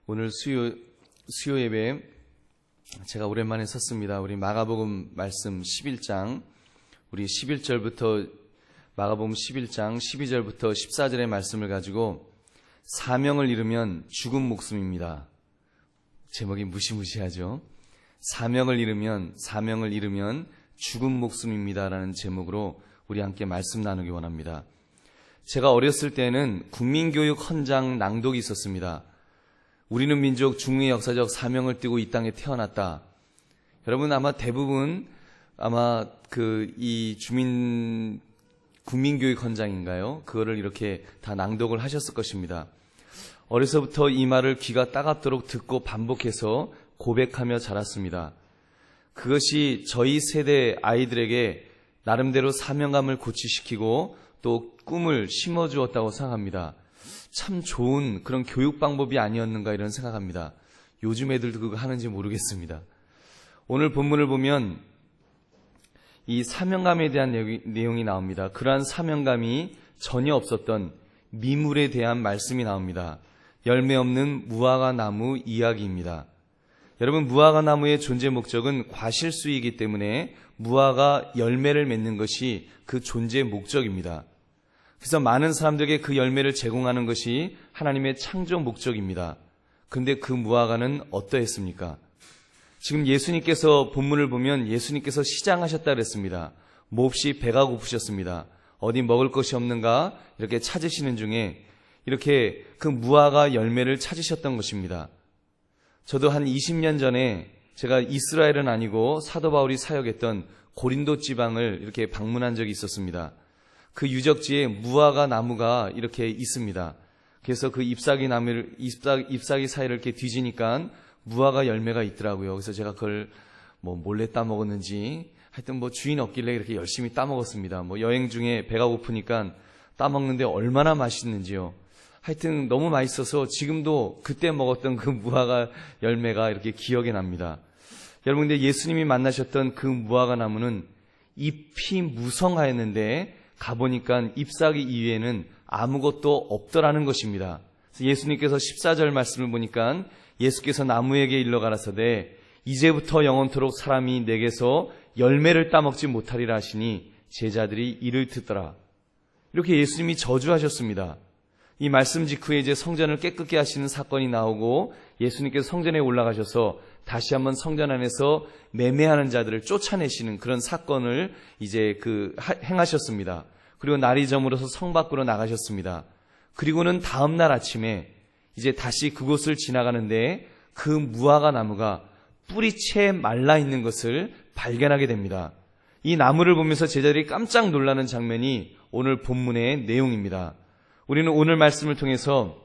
오늘 수요 예배 제가 오랜만에 섰습니다. 우리 마가복음 말씀 11장, 우리 11절부터 마가복음 11장 12절부터 14절의 말씀을 가지고 사명을 잃으면 죽은 목숨입니다. 제목이 무시무시하죠. 사명을 잃으면 죽은 목숨입니다라는 제목으로 우리 함께 말씀 나누기 원합니다. 제가 어렸을 때는 국민교육 헌장 낭독이 있었습니다. 우리는 민족 중흥의 역사적 사명을 띠고 이 땅에 태어났다. 여러분 아마 대부분 이 국민교육 헌장인가요? 그거를 이렇게 다 낭독을 하셨을 것입니다. 어려서부터 이 말을 귀가 따갑도록 듣고 반복해서 고백하며 자랐습니다. 그것이 저희 세대 아이들에게 나름대로 사명감을 고취시키고 또 꿈을 심어주었다고 생각합니다. 참 좋은 그런 교육 방법이 아니었는가 이런 생각합니다. 요즘 애들도 그거 하는지 모르겠습니다. 오늘 본문을 보면 이 사명감에 대한 내용이 나옵니다. 그러한 사명감이 전혀 없었던 미물에 대한 말씀이 나옵니다. 열매 없는 무화과 나무 이야기입니다. 여러분, 무화과 나무의 존재 목적은 과실수이기 때문에 무화과 열매를 맺는 것이 그 존재 목적입니다. 그래서 많은 사람들에게 그 열매를 제공하는 것이 하나님의 창조 목적입니다. 그런데 그 무화과는 어떠했습니까? 지금 예수님께서 본문을 보면 예수님께서 시장하셨다 그랬습니다. 몹시 배가 고프셨습니다. 어디 먹을 것이 없는가 이렇게 찾으시는 중에 이렇게 그 무화과 열매를 찾으셨던 것입니다. 저도 한 20년 전에 제가 이스라엘은 아니고 사도 바울이 사역했던 고린도 지방을 이렇게 방문한 적이 있었습니다. 그 유적지에 무화과 나무가 이렇게 있습니다. 그래서 그 잎사귀 사이를 이렇게 뒤지니까 무화과 열매가 있더라고요. 그래서 제가 그걸 몰래 따먹었는지 하여튼 주인 없길래 이렇게 열심히 따먹었습니다. 여행 중에 배가 고프니까 따먹는데 얼마나 맛있는지요. 하여튼 너무 맛있어서 지금도 그때 먹었던 그 무화과 열매가 이렇게 기억에 납니다. 여러분, 근데 예수님이 만나셨던 그 무화과 나무는 잎이 무성하였는데 가보니까 잎사귀 이외에는 아무것도 없더라는 것입니다. 예수님께서 14절 말씀을 보니까 예수께서 나무에게 일러 가라사대 이제부터 영원토록 사람이 내게서 열매를 따먹지 못하리라 하시니 제자들이 이를 듣더라. 이렇게 예수님이 저주하셨습니다. 이 말씀 직후에 이제 성전을 깨끗게 하시는 사건이 나오고 예수님께서 성전에 올라가셔서 다시 한번 성전 안에서 매매하는 자들을 쫓아내시는 그런 사건을 이제 행하셨습니다. 그리고 날이 저물어서 성 밖으로 나가셨습니다. 그리고는 다음 날 아침에 이제 다시 그곳을 지나가는데 그 무화과 나무가 뿌리채 말라 있는 것을 발견하게 됩니다. 이 나무를 보면서 제자들이 깜짝 놀라는 장면이 오늘 본문의 내용입니다. 우리는 오늘 말씀을 통해서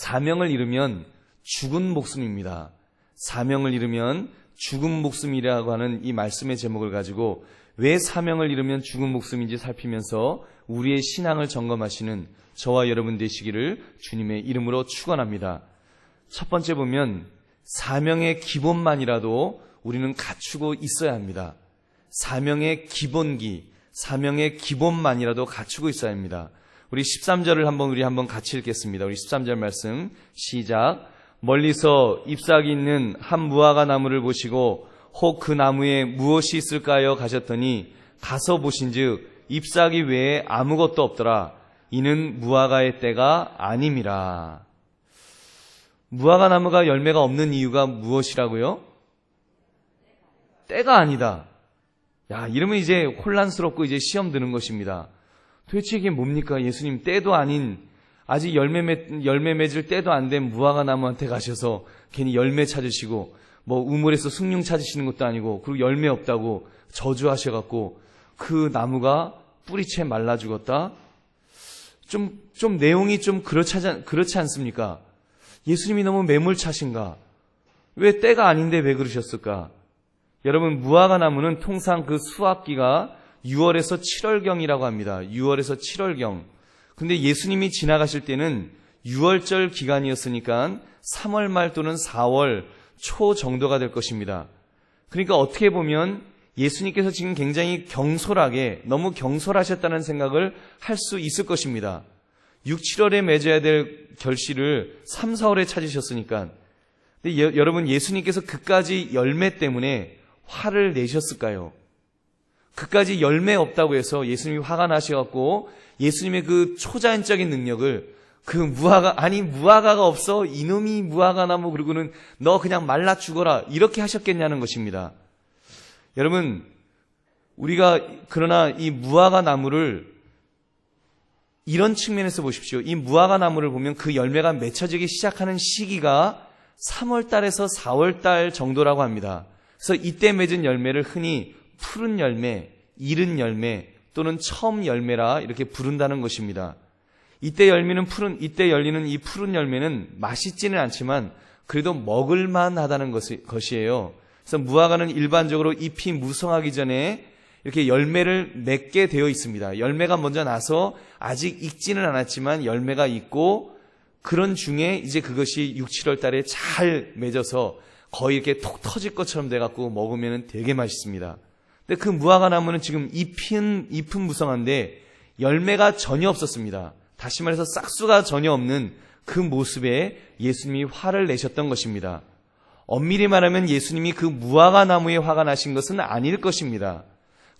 사명을 잃으면 죽은 목숨입니다. 사명을 잃으면 죽은 목숨이라고 하는 이 말씀의 제목을 가지고 왜 사명을 잃으면 죽은 목숨인지 살피면서 우리의 신앙을 점검하시는 저와 여러분 되시기를 주님의 이름으로 축원합니다. 첫 번째 보면 사명의 기본만이라도 우리는 갖추고 있어야 합니다. 사명의 기본기, 사명의 기본만이라도 갖추고 있어야 합니다. 우리 13절을 한번 같이 읽겠습니다. 우리 13절 말씀 시작. 멀리서 잎사귀 있는 한 무화과 나무를 보시고 혹 그 나무에 무엇이 있을까요? 가셨더니 가서 보신즉 잎사귀 외에 아무것도 없더라. 이는 무화과의 때가 아님이라. 무화과 나무가 열매가 없는 이유가 무엇이라고요? 때가 아니다. 이러면 이제 혼란스럽고 이제 시험 드는 것입니다. 도대체 이게 뭡니까? 예수님, 때도 아닌 아직 열매 맺을 때도 안 된 무화과 나무한테 가셔서 괜히 열매 찾으시고 우물에서 숭늉 찾으시는 것도 아니고 그리고 열매 없다고 저주하셔갖고 그 나무가 뿌리채 말라 죽었다? 좀 내용이 좀 그렇지 않습니까? 예수님이 너무 매몰차신가? 왜 때가 아닌데 왜 그러셨을까? 여러분, 무화과 나무는 통상 그 수확기가 6월에서 7월경이라고 합니다. 6월에서 7월경. 근데 예수님이 지나가실 때는 6월절 기간이었으니까 3월 말 또는 4월 초 정도가 될 것입니다. 그러니까 어떻게 보면 예수님께서 지금 굉장히 경솔하게, 너무 경솔하셨다는 생각을 할 수 있을 것입니다. 6, 7월에 맺어야 될 결실을 3, 4월에 찾으셨으니까. 근데 여러분, 예수님께서 그까지 열매 때문에 화를 내셨을까요? 그까지 열매 없다고 해서 예수님이 화가 나셔갖고 예수님의 그 초자연적인 능력을 무화과가 없어? 이놈이 무화과 나무, 그러고는 너 그냥 말라 죽어라. 이렇게 하셨겠냐는 것입니다. 여러분, 그러나 이 무화과 나무를 이런 측면에서 보십시오. 이 무화과 나무를 보면 그 열매가 맺혀지기 시작하는 시기가 3월 달에서 4월 달 정도라고 합니다. 그래서 이때 맺은 열매를 흔히 푸른 열매, 이른 열매 또는 처음 열매라 이렇게 부른다는 것입니다. 이때 열리는 이 푸른 열매는 맛있지는 않지만 그래도 먹을만하다는 것이에요. 그래서 무화과는 일반적으로 잎이 무성하기 전에 이렇게 열매를 맺게 되어 있습니다. 열매가 먼저 나서 아직 익지는 않았지만 열매가 있고 그런 중에 이제 그것이 6, 7월 달에 잘 맺어서 거의 이렇게 톡 터질 것처럼 돼갖고 먹으면 되게 맛있습니다. 근데 그 무화과 나무는 지금 잎은 무성한데 열매가 전혀 없었습니다. 다시 말해서 싹수가 전혀 없는 그 모습에 예수님이 화를 내셨던 것입니다. 엄밀히 말하면 예수님이 그 무화과 나무에 화가 나신 것은 아닐 것입니다.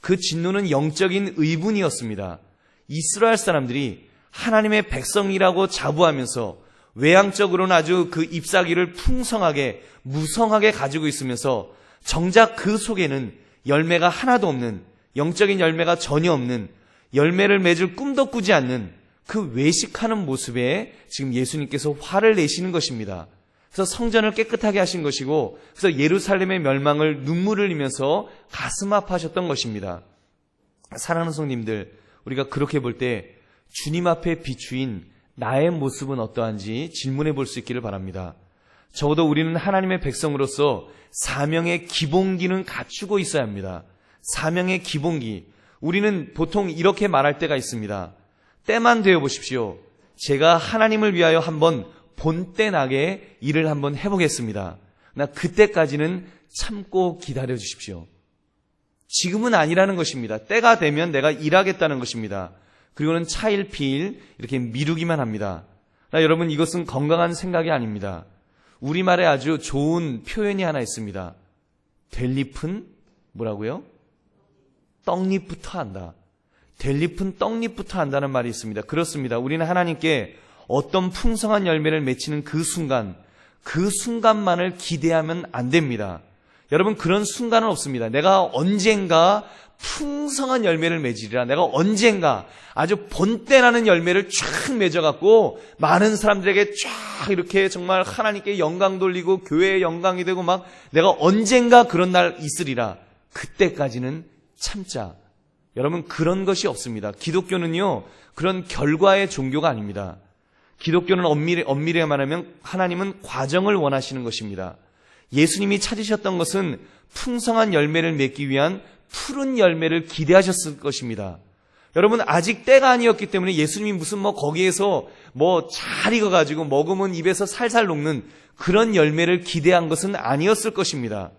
그 진노는 영적인 의분이었습니다. 이스라엘 사람들이 하나님의 백성이라고 자부하면서 외향적으로는 아주 그 잎사귀를 풍성하게 무성하게 가지고 있으면서 정작 그 속에는 열매가 하나도 없는, 영적인 열매가 전혀 없는, 열매를 맺을 꿈도 꾸지 않는 그 외식하는 모습에 지금 예수님께서 화를 내시는 것입니다. 그래서 성전을 깨끗하게 하신 것이고, 그래서 예루살렘의 멸망을 눈물을 흘리면서 가슴 아파하셨던 것입니다. 사랑하는 성님들, 우리가 그렇게 볼 때 주님 앞에 비추인 나의 모습은 어떠한지 질문해 볼 수 있기를 바랍니다. 적어도 우리는 하나님의 백성으로서 사명의 기본기는 갖추고 있어야 합니다. 사명의 기본기. 우리는 보통 이렇게 말할 때가 있습니다. 때만 되어 보십시오. 제가 하나님을 위하여 한번 본때 나게 일을 한번 해보겠습니다. 나 그때까지는 참고 기다려 주십시오. 지금은 아니라는 것입니다. 때가 되면 내가 일하겠다는 것입니다. 그리고는 차일 피일 이렇게 미루기만 합니다. 여러분, 이것은 건강한 생각이 아닙니다. 우리말에 아주 좋은 표현이 하나 있습니다. 될 잎은 뭐라고요? 떡잎부터 한다. 될 잎은 떡잎부터 한다는 말이 있습니다. 그렇습니다. 우리는 하나님께 어떤 풍성한 열매를 맺히는 그 순간만을 기대하면 안 됩니다. 여러분, 그런 순간은 없습니다. 내가 언젠가 풍성한 열매를 맺으리라. 내가 언젠가 아주 본때 나는 열매를 쫙 맺어갖고 많은 사람들에게 쫙 이렇게 정말 하나님께 영광 돌리고 교회에 영광이 되고 막 내가 언젠가 그런 날 있으리라. 그때까지는 참자. 여러분, 그런 것이 없습니다. 기독교는요, 그런 결과의 종교가 아닙니다. 기독교는 엄밀히 말하면 하나님은 과정을 원하시는 것입니다. 예수님이 찾으셨던 것은 풍성한 열매를 맺기 위한 푸른 열매를 기대하셨을 것입니다. 여러분, 아직 때가 아니었기 때문에 예수님이 무슨 거기에서 잘 익어가지고 먹으면 입에서 살살 녹는 그런 열매를 기대한 것은 아니었을 것입니다.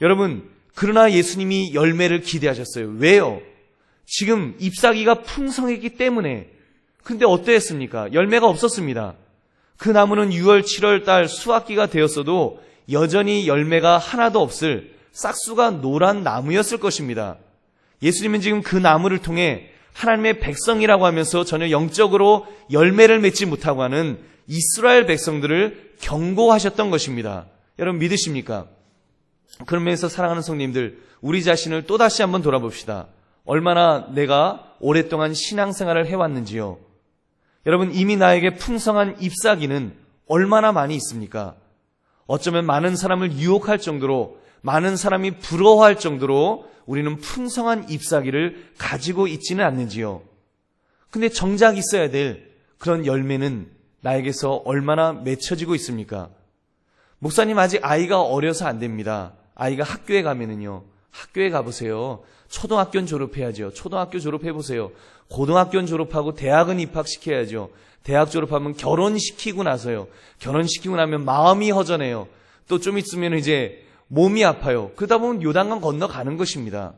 여러분, 그러나 예수님이 열매를 기대하셨어요. 왜요? 지금 잎사귀가 풍성했기 때문에. 근데 어떠했습니까? 열매가 없었습니다. 그 나무는 6월, 7월 달 수확기가 되었어도 여전히 열매가 하나도 없을 싹수가 노란 나무였을 것입니다. 예수님은 지금 그 나무를 통해 하나님의 백성이라고 하면서 전혀 영적으로 열매를 맺지 못하고 하는 이스라엘 백성들을 경고하셨던 것입니다. 여러분, 믿으십니까? 그러면서 사랑하는 성님들, 우리 자신을 또다시 한번 돌아봅시다. 얼마나 내가 오랫동안 신앙생활을 해왔는지요. 여러분, 이미 나에게 풍성한 잎사귀는 얼마나 많이 있습니까? 어쩌면 많은 사람을 유혹할 정도로, 많은 사람이 부러워할 정도로 우리는 풍성한 잎사귀를 가지고 있지는 않는지요. 근데 정작 있어야 될 그런 열매는 나에게서 얼마나 맺혀지고 있습니까? 목사님, 아직 아이가 어려서 안 됩니다. 아이가 학교에 가면은요, 학교에 가보세요. 초등학교는 졸업해야죠. 초등학교 졸업해보세요. 고등학교는 졸업하고 대학은 입학시켜야죠. 대학 졸업하면 결혼시키고 나서요. 결혼시키고 나면 마음이 허전해요. 또 좀 있으면 이제 몸이 아파요. 그러다 보면 요단강 건너가는 것입니다.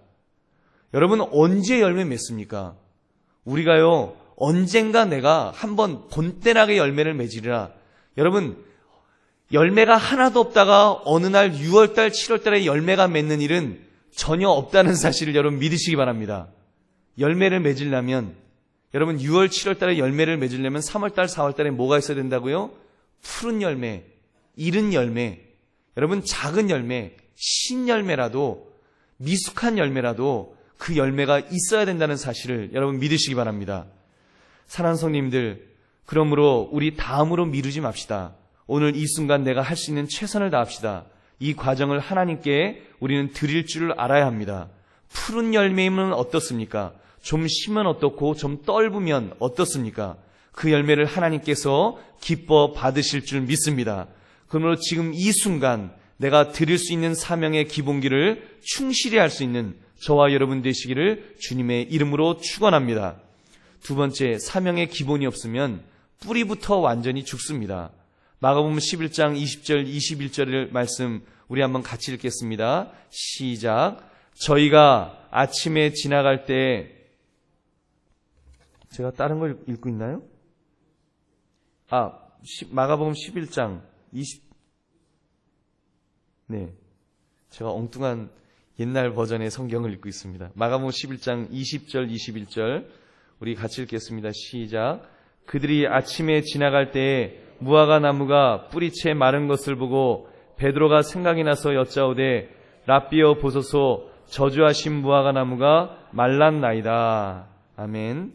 여러분, 언제 열매 맺습니까? 우리가요, 언젠가 내가 한번 본때나게 열매를 맺으리라. 여러분, 열매가 하나도 없다가 어느 날 6월달, 7월달에 열매가 맺는 일은 전혀 없다는 사실을 여러분 믿으시기 바랍니다. 열매를 맺으려면, 여러분 6월, 7월달에 열매를 맺으려면 3월달, 4월달에 뭐가 있어야 된다고요? 푸른 열매, 이른 열매, 여러분 작은 열매, 신열매라도, 미숙한 열매라도 그 열매가 있어야 된다는 사실을 여러분 믿으시기 바랍니다. 사랑하는 성님들, 그러므로 우리 다음으로 미루지 맙시다. 오늘 이 순간 내가 할 수 있는 최선을 다합시다. 이 과정을 하나님께 우리는 드릴 줄 알아야 합니다. 푸른 열매이면 어떻습니까? 좀 심으면 어떻고 좀 떫으면 어떻습니까? 그 열매를 하나님께서 기뻐 받으실 줄 믿습니다. 그러므로 지금 이 순간 내가 드릴 수 있는 사명의 기본기를 충실히 할 수 있는 저와 여러분 되시기를 주님의 이름으로 축원합니다. 두 번째, 사명의 기본이 없으면 뿌리부터 완전히 죽습니다. 마가복음 11장 20절 21절의 말씀 우리 한번 같이 읽겠습니다. 시작. 저희가 아침에 지나갈 때, 제가 다른 걸 읽고 있나요? 마가복음 11장 20, 네, 제가 엉뚱한 옛날 버전의 성경을 읽고 있습니다. 마가복음 11장 20절 21절 우리 같이 읽겠습니다. 시작. 그들이 아침에 지나갈 때에 무화과 나무가 뿌리채 마른 것을 보고 베드로가 생각이 나서 여짜오되 랍비여 보소서, 저주하신 무화과 나무가 말랐나이다. 아멘.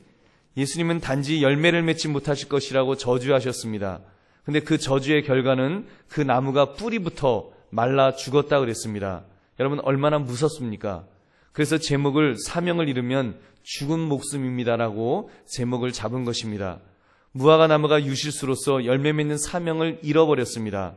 예수님은 단지 열매를 맺지 못하실 것이라고 저주하셨습니다. 근데 그 저주의 결과는 그 나무가 뿌리부터 말라 죽었다 그랬습니다. 여러분 얼마나 무섭습니까? 그래서 제목을 사명을 잃으면 죽은 목숨입니다라고 제목을 잡은 것입니다. 무화과 나무가 유실수로서 열매 맺는 사명을 잃어버렸습니다.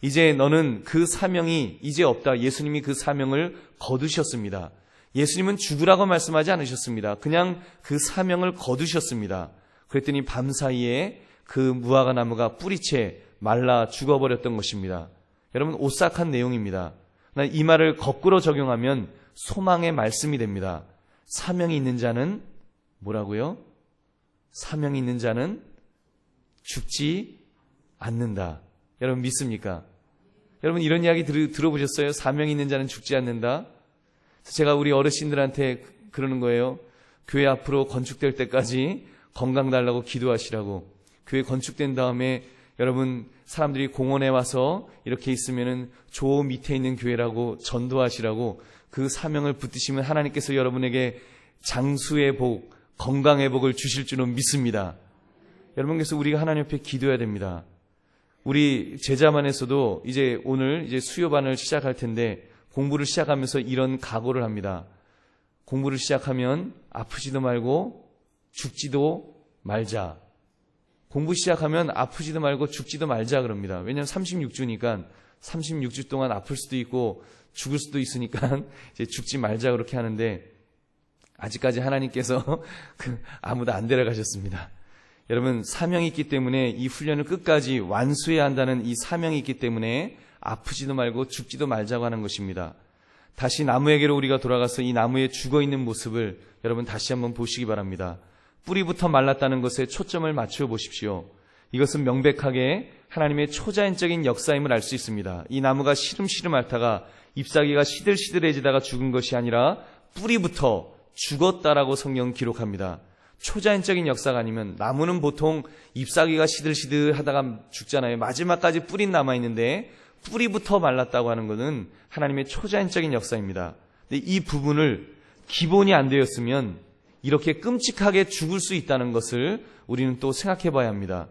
이제 너는 그 사명이 이제 없다. 예수님이 그 사명을 거두셨습니다. 예수님은 죽으라고 말씀하지 않으셨습니다. 그냥 그 사명을 거두셨습니다. 그랬더니 밤사이에 그 무화과 나무가 뿌리채 말라 죽어버렸던 것입니다. 여러분 오싹한 내용입니다. 그러나 이 말을 거꾸로 적용하면 소망의 말씀이 됩니다. 사명이 있는 자는 뭐라고요? 사명이 있는 자는 죽지 않는다. 여러분 믿습니까? 여러분 이런 이야기 들어보셨어요? 사명이 있는 자는 죽지 않는다. 제가 우리 어르신들한테 그러는 거예요. 교회 앞으로 건축될 때까지 건강 달라고 기도하시라고. 교회 건축된 다음에 여러분 사람들이 공원에 와서 이렇게 있으면은 조 밑에 있는 교회라고 전도하시라고 그 사명을 붙드시면 하나님께서 여러분에게 장수의 복, 건강의 복을 주실 줄은 믿습니다. 여러분, 그래서 우리가 하나님 앞에 기도해야 됩니다. 우리 제자만에서도 이제 오늘 이제 수요반을 시작할 텐데 공부를 시작하면서 이런 각오를 합니다. 공부를 시작하면 아프지도 말고 죽지도 말자. 공부 시작하면 아프지도 말고 죽지도 말자 그럽니다. 왜냐하면 36주니까 36주 동안 아플 수도 있고 죽을 수도 있으니까 이제 죽지 말자 그렇게 하는데 아직까지 하나님께서 아무도 안 데려가셨습니다. 여러분 사명이 있기 때문에 이 훈련을 끝까지 완수해야 한다는 이 사명이 있기 때문에 아프지도 말고 죽지도 말자고 하는 것입니다. 다시 나무에게로 우리가 돌아가서 이 나무에 죽어있는 모습을 여러분 다시 한번 보시기 바랍니다. 뿌리부터 말랐다는 것에 초점을 맞추어 보십시오. 이것은 명백하게 하나님의 초자연적인 역사임을 알 수 있습니다. 이 나무가 시름시름 앓다가 잎사귀가 시들시들해지다가 죽은 것이 아니라 뿌리부터 죽었다라고 성경은 기록합니다. 초자연적인 역사가 아니면 나무는 보통 잎사귀가 시들시들하다가 죽잖아요. 마지막까지 뿌린 남아있는데 뿌리부터 말랐다고 하는 것은 하나님의 초자연적인 역사입니다. 근데 이 부분을 기본이 안 되었으면 이렇게 끔찍하게 죽을 수 있다는 것을 우리는 또 생각해 봐야 합니다.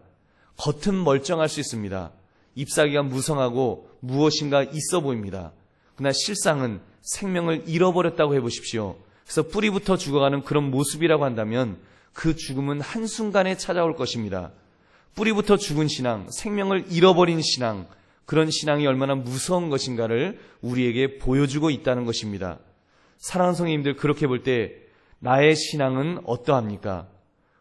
겉은 멀쩡할 수 있습니다. 잎사귀가 무성하고 무엇인가 있어 보입니다. 그러나 실상은 생명을 잃어버렸다고 해보십시오. 그래서 뿌리부터 죽어가는 그런 모습이라고 한다면 그 죽음은 한순간에 찾아올 것입니다. 뿌리부터 죽은 신앙, 생명을 잃어버린 신앙, 그런 신앙이 얼마나 무서운 것인가를 우리에게 보여주고 있다는 것입니다. 사랑하는 성도님들, 그렇게 볼 때 나의 신앙은 어떠합니까?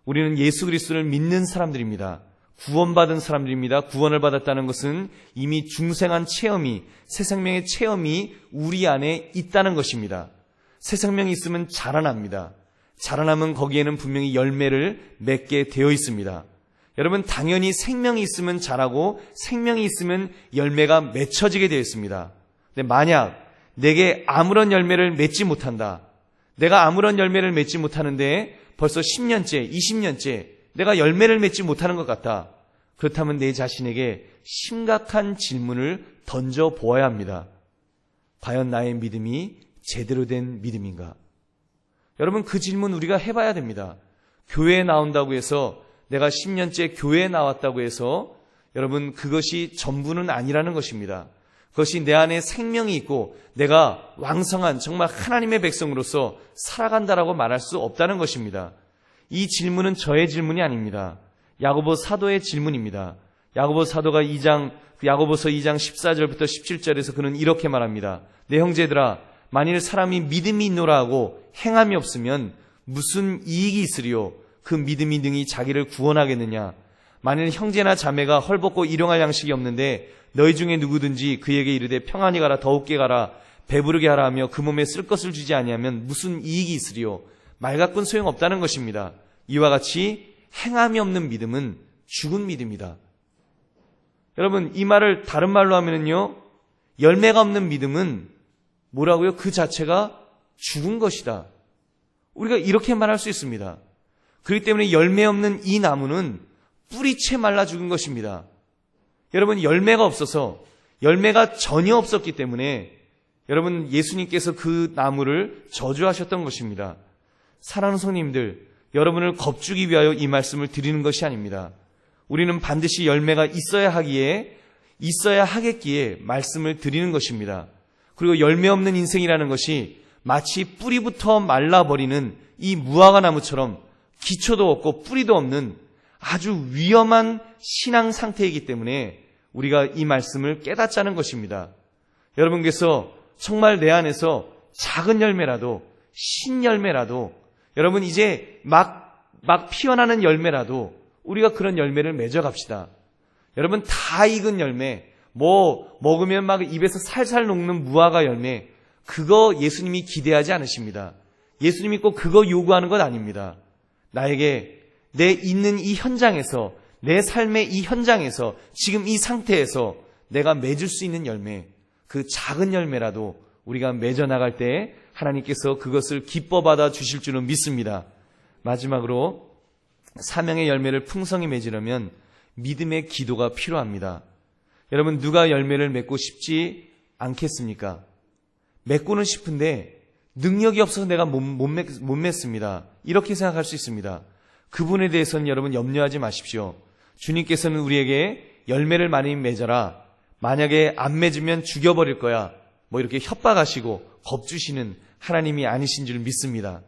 우리는 예수 그리스도를 믿는 사람들입니다. 구원받은 사람들입니다. 구원을 받았다는 것은 이미 중생한 체험이, 새 생명의 체험이 우리 안에 있다는 것입니다. 새 생명이 있으면 자라납니다. 자라나면 거기에는 분명히 열매를 맺게 되어 있습니다. 여러분, 당연히 생명이 있으면 자라고 생명이 있으면 열매가 맺혀지게 되어 있습니다. 근데 만약 내게 아무런 열매를 맺지 못한다. 내가 아무런 열매를 맺지 못하는데 벌써 10년째, 20년째 내가 열매를 맺지 못하는 것 같다. 그렇다면 내 자신에게 심각한 질문을 던져 보아야 합니다. 과연 나의 믿음이 제대로 된 믿음인가? 여러분, 그 질문 우리가 해봐야 됩니다. 교회에 나온다고 해서 내가 10년째 교회에 나왔다고 해서 여러분, 그것이 전부는 아니라는 것입니다. 그것이 내 안에 생명이 있고 내가 왕성한 정말 하나님의 백성으로서 살아간다라고 말할 수 없다는 것입니다. 이 질문은 저의 질문이 아닙니다. 야고보 사도의 질문입니다. 야고보 사도가 야고보서 2장 14절부터 17절에서 그는 이렇게 말합니다. 내 형제들아, 만일 사람이 믿음이 있노라 하고 행함이 없으면 무슨 이익이 있으리요? 그 믿음이 능히 자기를 구원하겠느냐? 만일 형제나 자매가 헐벗고 일용할 양식이 없는데 너희 중에 누구든지 그에게 이르되 평안히 가라, 더욱게 가라, 배부르게 하라 하며 그 몸에 쓸 것을 주지 아니하면 무슨 이익이 있으리요? 말 같고는 소용없다는 것입니다. 이와 같이 행함이 없는 믿음은 죽은 믿음이다. 여러분, 이 말을 다른 말로 하면요, 열매가 없는 믿음은 뭐라고요? 그 자체가 죽은 것이다. 우리가 이렇게 말할 수 있습니다. 그렇기 때문에 열매 없는 이 나무는 뿌리채 말라 죽은 것입니다. 여러분, 열매가 없어서, 열매가 전혀 없었기 때문에 여러분, 예수님께서 그 나무를 저주하셨던 것입니다. 사랑하는 성님들, 여러분을 겁주기 위하여 이 말씀을 드리는 것이 아닙니다. 우리는 반드시 열매가 있어야 하겠기에 말씀을 드리는 것입니다. 그리고 열매 없는 인생이라는 것이 마치 뿌리부터 말라버리는 이 무화과 나무처럼 기초도 없고 뿌리도 없는 아주 위험한 신앙 상태이기 때문에 우리가 이 말씀을 깨닫자는 것입니다. 여러분께서 정말 내 안에서 작은 열매라도, 신열매라도, 여러분 이제 막 피어나는 열매라도 우리가 그런 열매를 맺어갑시다. 여러분, 다 익은 열매, 먹으면 막 입에서 살살 녹는 무화과 열매, 그거 예수님이 기대하지 않으십니다. 예수님이 꼭 그거 요구하는 것 아닙니다. 나에게 내 있는 이 현장에서, 내 삶의 이 현장에서, 지금 이 상태에서 내가 맺을 수 있는 열매, 그 작은 열매라도 우리가 맺어나갈 때 하나님께서 그것을 기뻐 받아 주실 줄은 믿습니다. 마지막으로 사명의 열매를 풍성히 맺으려면 믿음의 기도가 필요합니다. 여러분, 누가 열매를 맺고 싶지 않겠습니까? 맺고는 싶은데 능력이 없어서 내가 못 맺습니다. 이렇게 생각할 수 있습니다. 그분에 대해서는 여러분 염려하지 마십시오. 주님께서는 우리에게 열매를 많이 맺어라, 만약에 안 맺으면 죽여버릴 거야, 이렇게 협박하시고 겁주시는 하나님이 아니신 줄 믿습니다.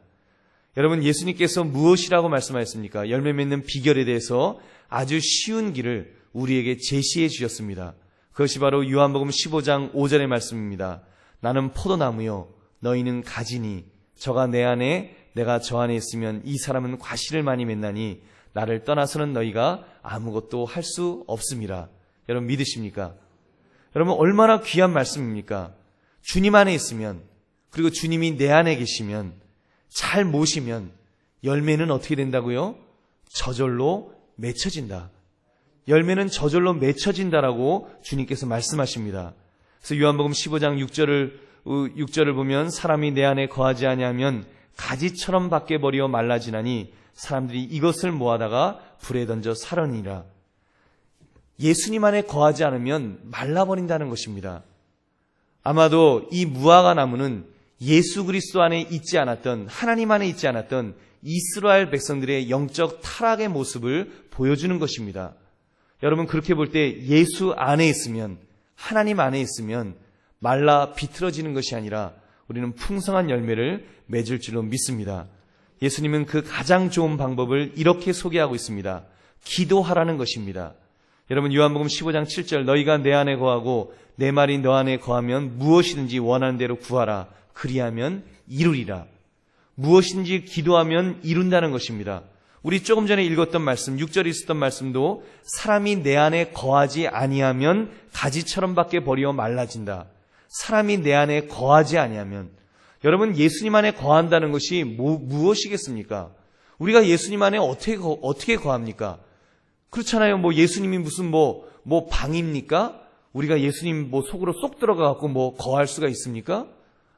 여러분, 예수님께서 무엇이라고 말씀하셨습니까? 열매 맺는 비결에 대해서 아주 쉬운 길을 우리에게 제시해 주셨습니다. 그것이 바로 요한복음 15장 5절의 말씀입니다. 나는 포도나무요, 너희는 가지니 저가 내 안에 내가 저 안에 있으면 이 사람은 과실을 많이 맺나니 나를 떠나서는 너희가 아무것도 할 수 없습니다. 여러분 믿으십니까? 여러분, 얼마나 귀한 말씀입니까? 주님 안에 있으면, 그리고 주님이 내 안에 계시면, 잘 모시면 열매는 어떻게 된다고요? 저절로 맺혀진다. 열매는 저절로 맺혀진다라고 주님께서 말씀하십니다. 그래서 요한복음 15장 6절을 보면 사람이 내 안에 거하지 아니하면 가지처럼 밖에 버리어 말라지나니 사람들이 이것을 모아다가 불에 던져 사르니라. 예수님 안에 거하지 않으면 말라버린다는 것입니다. 아마도 이 무화과 나무는 예수 그리스도 안에 있지 않았던, 하나님 안에 있지 않았던 이스라엘 백성들의 영적 타락의 모습을 보여주는 것입니다. 여러분, 그렇게 볼 때 예수 안에 있으면, 하나님 안에 있으면 말라 비틀어지는 것이 아니라 우리는 풍성한 열매를 맺을 줄로 믿습니다. 예수님은 그 가장 좋은 방법을 이렇게 소개하고 있습니다. 기도하라는 것입니다. 여러분, 요한복음 15장 7절, 너희가 내 안에 거하고 내 말이 너 안에 거하면 무엇이든지 원하는 대로 구하라. 그리하면 이루리라. 무엇인지 기도하면 이룬다는 것입니다. 우리 조금 전에 읽었던 말씀, 6절에 있었던 말씀도 사람이 내 안에 거하지 아니하면 가지처럼 밖에 버리어 말라진다. 사람이 내 안에 거하지 아니하면, 여러분, 예수님 안에 거한다는 것이 무엇이겠습니까? 우리가 예수님 안에 어떻게 거합니까? 그렇잖아요. 예수님이 무슨 방입니까? 우리가 예수님 속으로 쏙 들어가갖고 거할 수가 있습니까?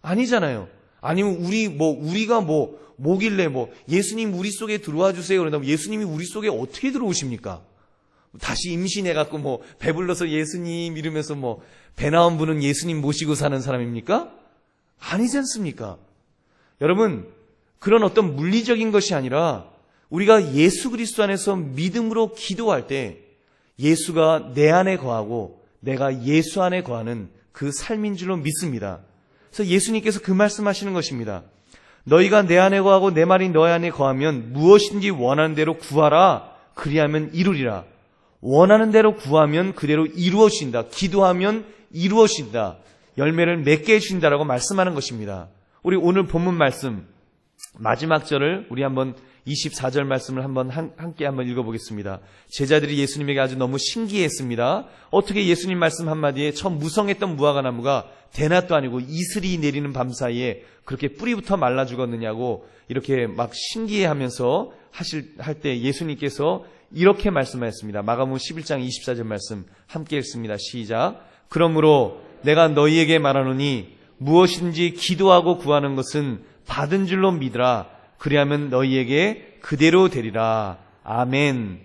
아니잖아요. 아니면 우리가 뭐길래 예수님 우리 속에 들어와 주세요. 그런다면 예수님이 우리 속에 어떻게 들어오십니까? 다시 임신해갖고 배불러서 예수님 이러면서 배 나온 분은 예수님 모시고 사는 사람입니까? 아니지 않습니까? 여러분, 그런 어떤 물리적인 것이 아니라 우리가 예수 그리스도 안에서 믿음으로 기도할 때 예수가 내 안에 거하고 내가 예수 안에 거하는 그 삶인 줄로 믿습니다. 그래서 예수님께서 그 말씀하시는 것입니다. 너희가 내 안에 거하고 내 말이 너희 안에 거하면 무엇인지 원하는 대로 구하라. 그리하면 이루리라. 원하는 대로 구하면 그대로 이루어진다. 기도하면 이루어진다. 열매를 맺게 해주신다라고 말씀하는 것입니다. 우리 오늘 본문 말씀 마지막 절을 우리 한번 24절 말씀을 함께 읽어보겠습니다. 제자들이 예수님에게 아주 너무 신기했습니다. 어떻게 예수님 말씀 한마디에 처음 무성했던 무화과 나무가 대낮도 아니고 이슬이 내리는 밤 사이에 그렇게 뿌리부터 말라 죽었느냐고 이렇게 막 신기해하면서 할 때 예수님께서 이렇게 말씀하셨습니다. 마가복음 11장 24절 말씀 함께 읽습니다. 시작. 그러므로 내가 너희에게 말하노니 무엇인지 기도하고 구하는 것은 받은 줄로 믿으라. 그리하면 너희에게 그대로 되리라. 아멘.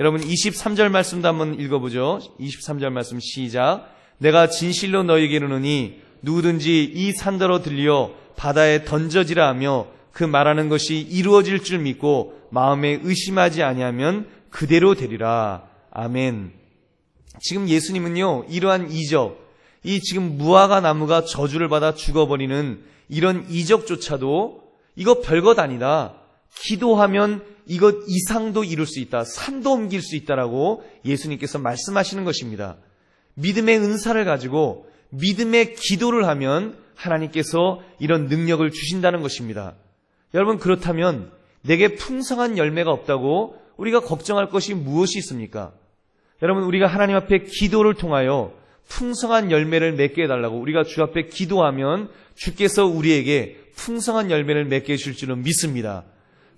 여러분 23절 말씀도 한번 읽어보죠. 23절 말씀 시작. 내가 진실로 너희에게 이르노니 누구든지 이 산더러 들려 바다에 던져지라 하며 그 말하는 것이 이루어질 줄 믿고 마음에 의심하지 아니하면 그대로 되리라. 아멘. 지금 예수님은요, 이러한 이적, 이 지금 무화과 나무가 저주를 받아 죽어버리는 이런 이적조차도 이거 별것 아니다. 기도하면 이것 이상도 이룰 수 있다. 산도 옮길 수 있다라고 예수님께서 말씀하시는 것입니다. 믿음의 은사를 가지고 믿음의 기도를 하면 하나님께서 이런 능력을 주신다는 것입니다. 여러분, 그렇다면 내게 풍성한 열매가 없다고 우리가 걱정할 것이 무엇이 있습니까? 여러분, 우리가 하나님 앞에 기도를 통하여 풍성한 열매를 맺게 해달라고 우리가 주 앞에 기도하면 주께서 우리에게 풍성한 열매를 맺게 해줄 줄은 믿습니다.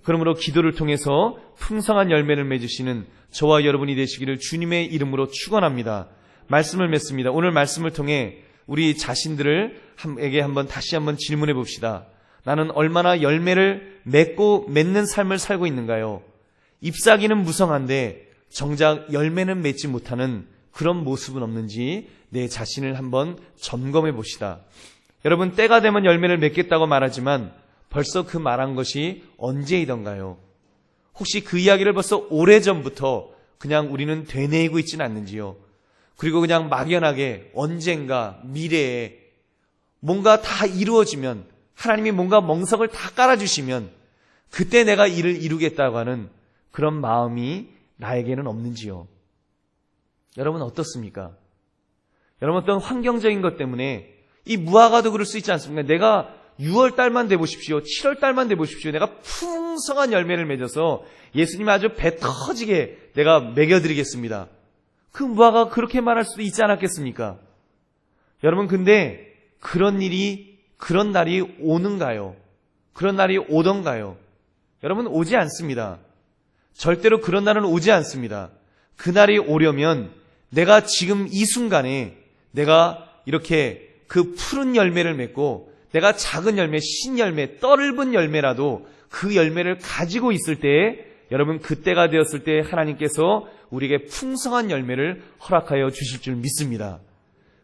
그러므로 기도를 통해서 풍성한 열매를 맺으시는 저와 여러분이 되시기를 주님의 이름으로 축원합니다. 말씀을 맺습니다. 오늘 말씀을 통해 우리 자신들에게 다시 한번 질문해 봅시다. 나는 얼마나 열매를 맺는 삶을 살고 있는가요? 잎사귀는 무성한데 정작 열매는 맺지 못하는 그런 모습은 없는지 내 자신을 한번 점검해 봅시다. 여러분, 때가 되면 열매를 맺겠다고 말하지만 벌써 그 말한 것이 언제이던가요? 혹시 그 이야기를 벌써 오래전부터 그냥 우리는 되뇌이고 있지는 않는지요? 그리고 그냥 막연하게 언젠가 미래에 뭔가 다 이루어지면 하나님이 뭔가 멍석을 다 깔아주시면 그때 내가 이를 이루겠다고 하는 그런 마음이 나에게는 없는지요? 여러분 어떻습니까? 여러분 어떤 환경적인 것 때문에 이 무화과도 그럴 수 있지 않습니까? 내가 6월 달만 돼 보십시오. 7월 달만 돼 보십시오. 내가 풍성한 열매를 맺어서 예수님 아주 배 터지게 내가 먹여드리겠습니다. 그 무화과가 그렇게 말할 수도 있지 않았겠습니까? 여러분 근데 그런 날이 오는가요? 그런 날이 오던가요? 여러분 오지 않습니다. 절대로 그런 날은 오지 않습니다. 그날이 오려면 내가 지금 이 순간에 내가 이렇게 그 푸른 열매를 맺고 내가 작은 열매, 신열매, 떠뭅은 열매라도 그 열매를 가지고 있을 때에 여러분 그때가 되었을 때 하나님께서 우리에게 풍성한 열매를 허락하여 주실 줄 믿습니다.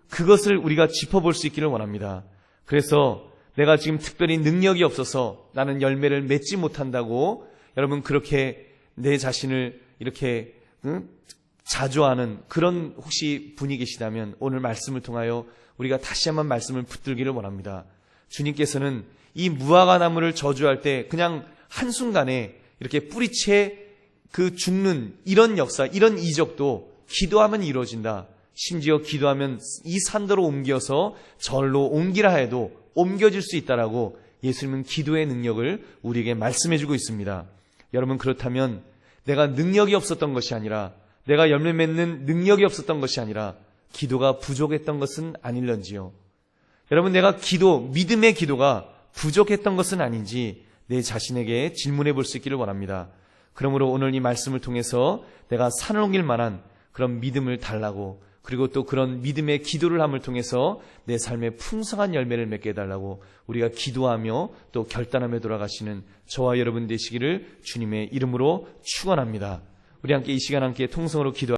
그것을 우리가 짚어볼 수 있기를 원합니다. 그래서 내가 지금 특별히 능력이 없어서 나는 열매를 맺지 못한다고 여러분 그렇게 내 자신을 이렇게 자조하는 그런 혹시 분이 계시다면 오늘 말씀을 통하여 우리가 다시 한번 말씀을 붙들기를 원합니다. 주님께서는 이 무화과 나무를 저주할 때 그냥 한순간에 이렇게 뿌리채 그 죽는 이런 역사, 이런 이적도 기도하면 이루어진다. 심지어 기도하면 이 산더로 옮겨서 절로 옮기라 해도 옮겨질 수 있다라고 예수님은 기도의 능력을 우리에게 말씀해주고 있습니다. 여러분 그렇다면 내가 능력이 없었던 것이 아니라 내가 열매 맺는 능력이 없었던 것이 아니라 기도가 부족했던 것은 아닐런지요. 여러분 내가 믿음의 기도가 부족했던 것은 아닌지 내 자신에게 질문해 볼 수 있기를 원합니다. 그러므로 오늘 이 말씀을 통해서 내가 산을 옮길 만한 그런 믿음을 달라고, 그리고 또 그런 믿음의 기도를 함을 통해서 내 삶에 풍성한 열매를 맺게 해달라고 우리가 기도하며 또 결단하며 돌아가시는 저와 여러분 되시기를 주님의 이름으로 축원합니다. 우리 함께 이 시간 함께 통성으로 기도하겠습니다.